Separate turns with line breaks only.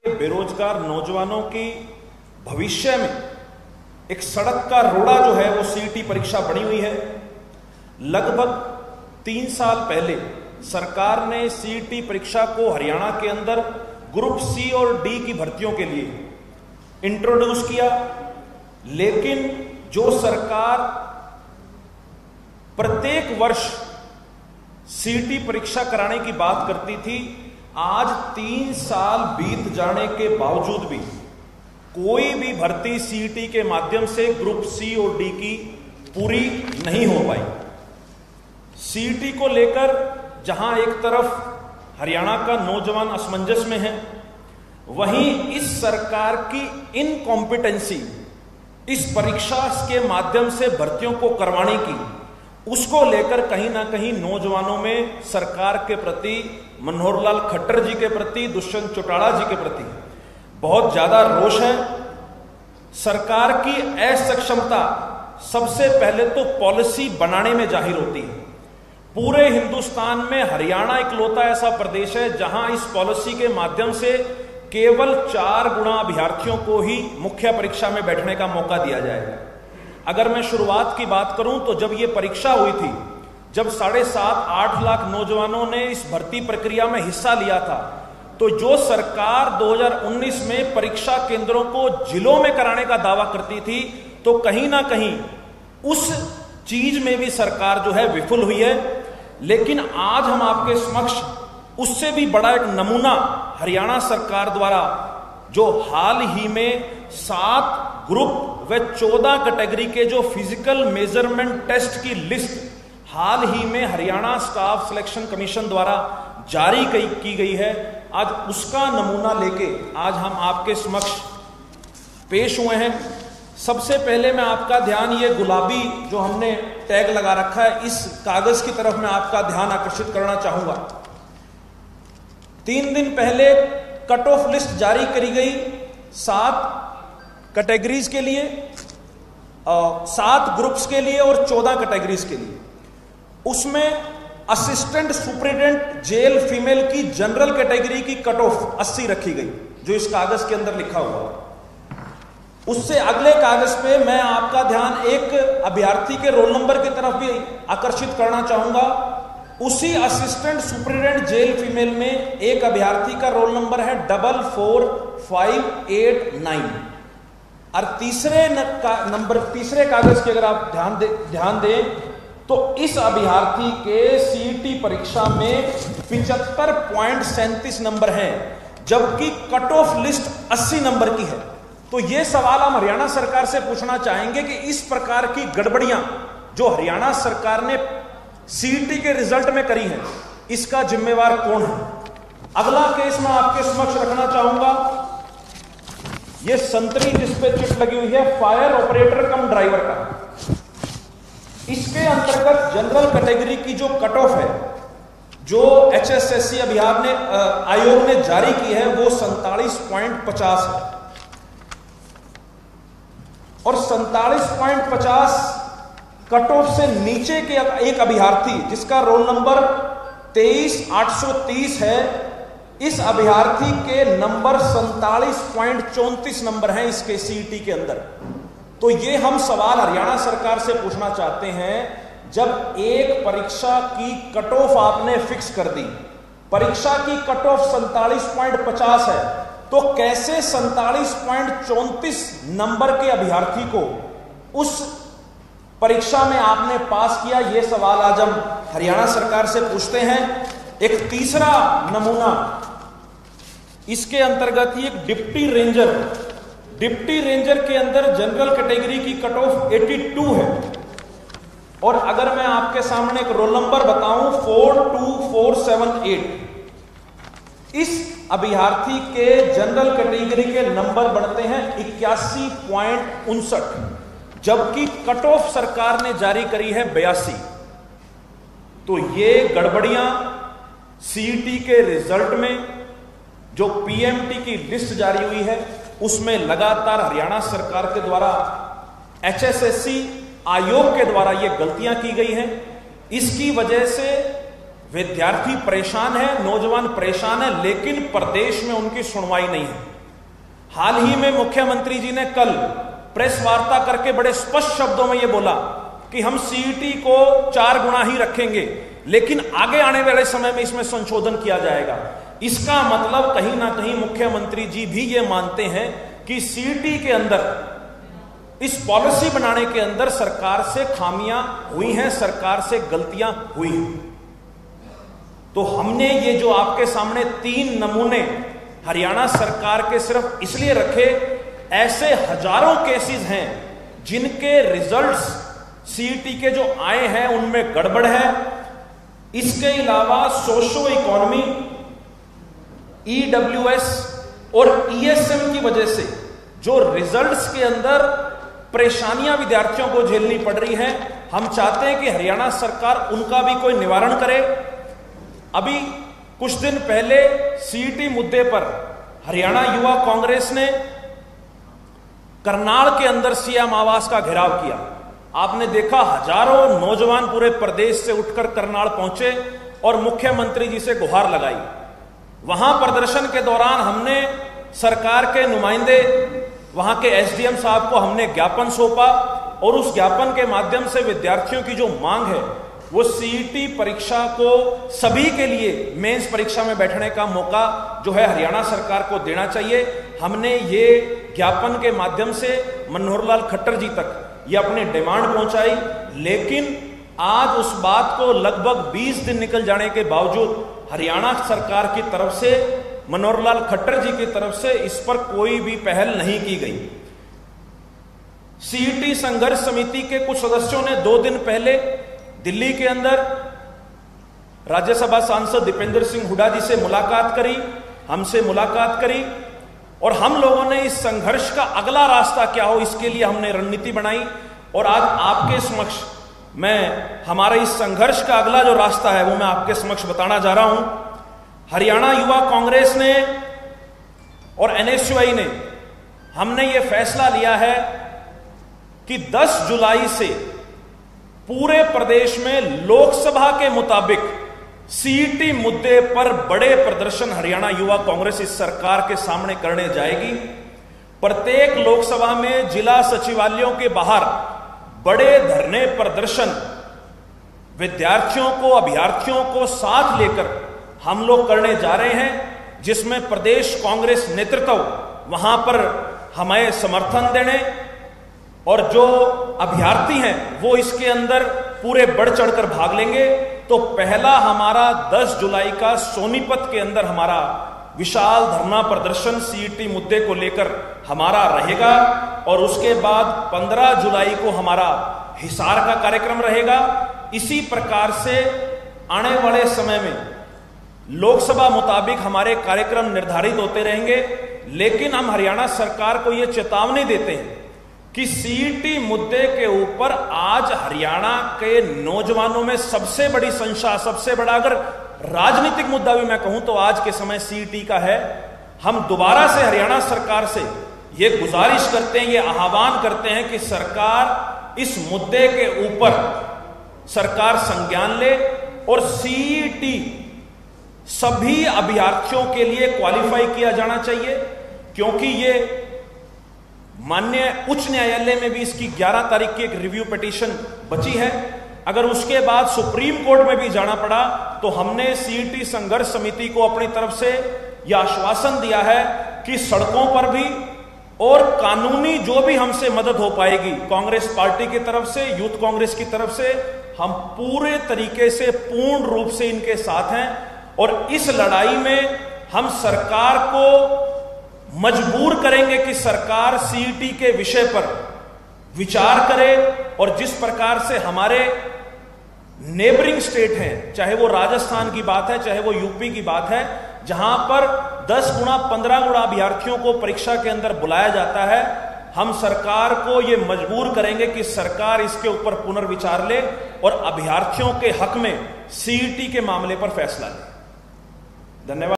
बेरोजगार नौजवानों की भविष्य में एक सड़क का रोड़ा जो है वो सीईटी परीक्षा बनी हुई है। लगभग 3 साल पहले सरकार ने सीईटी परीक्षा को हरियाणा के अंदर ग्रुप सी और डी की भर्तियों के लिए इंट्रोड्यूस किया, लेकिन जो सरकार प्रत्येक वर्ष सीईटी परीक्षा कराने की बात करती थी, आज 3 साल बीत जाने के बावजूद भी कोई भी भर्ती सीईटी के माध्यम से ग्रुप सी और डी की पूरी नहीं हो पाई। सीईटी को लेकर जहां एक तरफ हरियाणा का नौजवान असमंजस में है, वहीं इस सरकार की इनकॉम्पिटेंसी इस परीक्षा के माध्यम से भर्तियों को करवाने की, उसको लेकर कहीं ना कहीं नौजवानों में सरकार के प्रति, मनोहर लाल खट्टर जी के प्रति, दुष्यंत चौटाला जी के प्रति बहुत ज्यादा रोष है। सरकार की असक्षमता सबसे पहले तो पॉलिसी बनाने में जाहिर होती है। पूरे हिंदुस्तान में हरियाणा इकलौता ऐसा प्रदेश है जहां इस पॉलिसी के माध्यम से केवल 4 गुणा अभ्यर्थियों को ही मुख्य परीक्षा में बैठने का मौका दिया जाएगा। अगर मैं शुरुआत की बात करूं तो जब यह परीक्षा हुई थी, जब 7.5-8 लाख नौजवानों ने इस भर्ती प्रक्रिया में हिस्सा लिया था, तो जो सरकार 2019 में परीक्षा केंद्रों को जिलों में कराने का दावा करती थी, तो कहीं ना कहीं उस चीज में भी सरकार जो है विफल हुई है। लेकिन आज हम आपके समक्ष उससे भी बड़ा एक नमूना हरियाणा सरकार द्वारा, जो हाल ही में 7 ग्रुप व 14 कैटेगरी के जो फिजिकल मेजरमेंट टेस्ट की लिस्ट हाल ही में हरियाणा स्टाफ सिलेक्शन कमीशन द्वारा जारी की गई है, आज उसका नमूना लेके आज हम आपके समक्ष पेश हुए हैं। सबसे पहले मैं आपका ध्यान, ये गुलाबी जो हमने टैग लगा रखा है, इस कागज की तरफ मैं आपका ध्यान आकर्षित करना चाहूंगा। 3 दिन पहले कट ऑफ लिस्ट जारी करी गई 7 कैटेगरीज के लिए, 7 ग्रुप्स के लिए और 14 कैटेगरीज के लिए। उसमें असिस्टेंट सुपरिटेंडेंट जेल फीमेल की जनरल कैटेगरी की कट ऑफ 80 रखी गई, जो इस कागज के अंदर लिखा हुआ है। उससे अगले कागज पे मैं आपका ध्यान एक अभ्यर्थी के रोल नंबर की तरफ भी आकर्षित करना चाहूंगा। उसी असिस्टेंट सुपरिटेंडेंट जेल फीमेल में एक अभ्यर्थी का रोल नंबर है 44589। और तीसरे कागज की अगर आप ध्यान दें तो इस अभ्यर्थी के सीईटी परीक्षा में 75.37 नंबर हैं, जबकि कट ऑफ लिस्ट 80 नंबर की है। तो यह सवाल हम हरियाणा सरकार से पूछना चाहेंगे कि इस प्रकार की गड़बड़ियां जो हरियाणा सरकार ने सीईटी के रिजल्ट में करी है, इसका जिम्मेवार कौन है। अगला केस मैं आपके समक्ष रखना चाहूंगा, यह संतरी जिसपे चिट लगी हुई है, फायर ऑपरेटर कम ड्राइवर का। इसके अंतर्गत जनरल कैटेगरी की जो कट ऑफ है, जो एचएसएससी आयोग ने जारी की है, वो 47.50 है। और 47.50 कट ऑफ से नीचे के एक अभ्यर्थी जिसका रोल नंबर 23830 है, इस अभ्यर्थी के नंबर 47.34 नंबर हैं इसके सीईटी के अंदर। तो ये हम सवाल हरियाणा सरकार से पूछना चाहते हैं, जब एक परीक्षा की कट ऑफ आपने फिक्स कर दी, परीक्षा की कट ऑफ 47.50 है, तो कैसे 47.34 नंबर के अभ्यर्थी को उस परीक्षा में आपने पास किया, यह सवाल आज हम हरियाणा सरकार से पूछते हैं। एक तीसरा नमूना इसके अंतर्गत ही, एक डिप्टी रेंजर के अंदर जनरल कैटेगरी की कट ऑफ 82 है। और अगर मैं आपके सामने एक रोल नंबर बताऊं 42478, इस अभ्यर्थी के जनरल कैटेगरी के नंबर बनते हैं 81.59, जबकि कट ऑफ सरकार ने जारी करी है 82। तो ये गड़बड़ियां सीईटी के रिजल्ट में, जो पीएमटी की लिस्ट जारी हुई है, उसमें लगातार हरियाणा सरकार के द्वारा, एचएसएससी आयोग के द्वारा ये गलतियां की गई हैं। इसकी वजह से विद्यार्थी परेशान है, नौजवान परेशान है, लेकिन प्रदेश में उनकी सुनवाई नहीं है। हाल ही में मुख्यमंत्री जी ने कल प्रेस वार्ता करके बड़े स्पष्ट शब्दों में यह बोला कि हम सीईटी को 4 गुना ही रखेंगे, लेकिन आगे आने वाले समय में इसमें संशोधन किया जाएगा। इसका मतलब कहीं ना कहीं मुख्यमंत्री जी भी ये मानते हैं कि सीईटी के अंदर, इस पॉलिसी बनाने के अंदर सरकार से खामियां हुई हैं, सरकार से गलतियां हुई हैं। तो हमने ये जो आपके सामने 3 नमूने हरियाणा सरकार के सिर्फ इसलिए रखे, ऐसे हजारों केसेस हैं जिनके रिजल्ट्स सीईटी के जो आए हैं उनमें गड़बड़ है। इसके अलावा सोशो इकोनॉमी, ईडब्ल्यूएस और ईएसएम की वजह से जो रिजल्ट्स के अंदर परेशानियां विद्यार्थियों को झेलनी पड़ रही हैं, हम चाहते हैं कि हरियाणा सरकार उनका भी कोई निवारण करे। अभी कुछ दिन पहले सीईटी मुद्दे पर हरियाणा युवा कांग्रेस ने करनाल के अंदर सीएम आवास का घेराव किया। आपने देखा हजारों नौजवान पूरे प्रदेश से उठकर करनाल पहुंचे और मुख्यमंत्री जी से गुहार लगाई। वहां प्रदर्शन के दौरान हमने सरकार के नुमाइंदे, वहां के एसडीएम साहब को हमने ज्ञापन सौंपा और उस ज्ञापन के माध्यम से विद्यार्थियों की जो मांग है वो सीईटी परीक्षा को सभी के लिए मेंस परीक्षा में बैठने का मौका जो है हरियाणा सरकार को देना चाहिए। हमने ये ज्ञापन के माध्यम से मनोहर लाल खट्टर जी तक ये अपनी डिमांड पहुंचाई, लेकिन आज उस बात को लगभग 20 दिन निकल जाने के बावजूद हरियाणा सरकार की तरफ से, मनोहर लाल खट्टर जी की तरफ से इस पर कोई भी पहल नहीं की गई। सीईटी संघर्ष समिति के कुछ सदस्यों ने 2 दिन पहले दिल्ली के अंदर राज्यसभा सांसद दीपेंद्र सिंह हुड्डा जी से मुलाकात करी, हमसे मुलाकात करी और हम लोगों ने इस संघर्ष का अगला रास्ता क्या हो इसके लिए हमने रणनीति बनाई। और आज आपके समक्ष मैं हमारे इस संघर्ष का अगला जो रास्ता है वो मैं आपके समक्ष बताना जा रहा हूं। हरियाणा युवा कांग्रेस ने और एनएसयूआई ने हमने ये फैसला लिया है कि 10 जुलाई से पूरे प्रदेश में लोकसभा के मुताबिक सीईटी मुद्दे पर बड़े प्रदर्शन हरियाणा युवा कांग्रेस इस सरकार के सामने करने जाएगी। प्रत्येक लोकसभा में जिला सचिवालयों के बाहर बड़े धरने प्रदर्शन विद्यार्थियों को, अभ्यर्थियों को साथ लेकर हम लोग करने जा रहे हैं, जिसमें प्रदेश कांग्रेस नेतृत्व वहां पर हमें समर्थन देने और जो अभ्यर्थी हैं वो इसके अंदर पूरे बढ़ चढ़कर भाग लेंगे। तो पहला हमारा 10 जुलाई का सोनीपत के अंदर हमारा विशाल धरना प्रदर्शन सीईटी मुद्दे को लेकर हमारा रहेगा और उसके बाद 15 जुलाई को हमारा हिसार का कार्यक्रम रहेगा। इसी प्रकार से आने वाले समय में लोकसभा मुताबिक हमारे कार्यक्रम निर्धारित होते रहेंगे, लेकिन हम हरियाणा सरकार को यह चेतावनी देते हैं कि सीईटी मुद्दे के ऊपर आज हरियाणा के नौजवानों में सबसे बड़ी संशय, सबसे बड़ा अगर राजनीतिक मुद्दा भी मैं कहूं तो आज के समय सीईटी का है। हम दोबारा से हरियाणा सरकार से यह गुजारिश करते हैं, यह आह्वान करते हैं कि सरकार इस मुद्दे के ऊपर सरकार संज्ञान ले और सीईटी सभी अभ्यर्थियों के लिए क्वालिफाई किया जाना चाहिए, क्योंकि ये माननीय उच्च न्यायालय में भी इसकी 11 तारीख की एक रिव्यू पिटीशन बची है। अगर उसके बाद सुप्रीम कोर्ट में भी जाना पड़ा तो हमने सीईटी संघर्ष समिति को अपनी तरफ से यह आश्वासन दिया है कि सड़कों पर भी और कानूनी जो भी हमसे मदद हो पाएगी कांग्रेस पार्टी की तरफ से, यूथ कांग्रेस की तरफ से, हम पूरे तरीके से पूर्ण रूप से इनके साथ हैं और इस लड़ाई में हम सरकार को मजबूर करेंगे कि सरकार सीईटी के विषय पर विचार करे और जिस प्रकार से हमारे नेबरिंग स्टेट हैं, चाहे वो राजस्थान की बात है, चाहे वो यूपी की बात है, जहां पर 10 गुना 15 गुना अभ्यर्थियों को परीक्षा के अंदर बुलाया जाता है, हम सरकार को यह मजबूर करेंगे कि सरकार इसके ऊपर पुनर्विचार ले और अभ्यर्थियों के हक में सीईटी के मामले पर फैसला ले। धन्यवाद।